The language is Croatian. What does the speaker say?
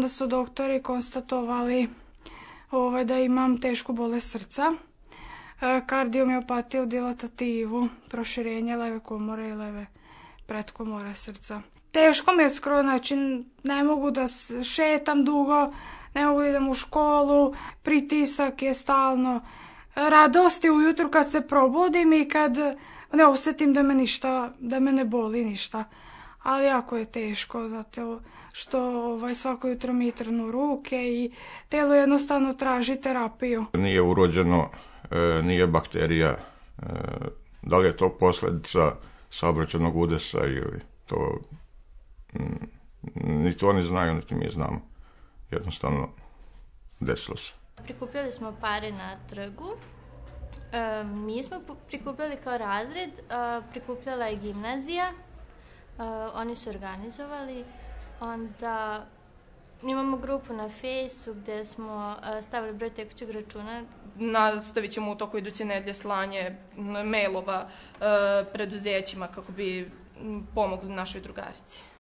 Onda su doktori konstatovali da imam tešku bolest srca, kardiomiopatiju, dilatativu, proširenje leve komore i leve pretkomore srca. Teško mi je skoro, znači ne mogu da šetam dugo, ne mogu da idem u školu, pritisak je stalno. Radost je ujutru kad se probudim i kad ne osjetim da me ne boli ništa. Ali jako je teško, zato što svako jutro mi trnu ruke i telo jednostavno traži terapiju. Nije urođeno, nije bakterija. Da li je to posljedica saobraćajnog udesa ili to... Niti oni znaju, niti mi znamo. Jednostavno desilo se. Prikupljali smo pare na trgu. Mi smo prikupljali kao razred, prikupljala je gimnazija. Oni su organizovali. Onda imamo grupu na Fejsu gdje smo stavili broj tekućeg računa. Nastavit ćemo u toku iduće nedelje slanje mailova preduzećima kako bi pomogli našoj drugarici.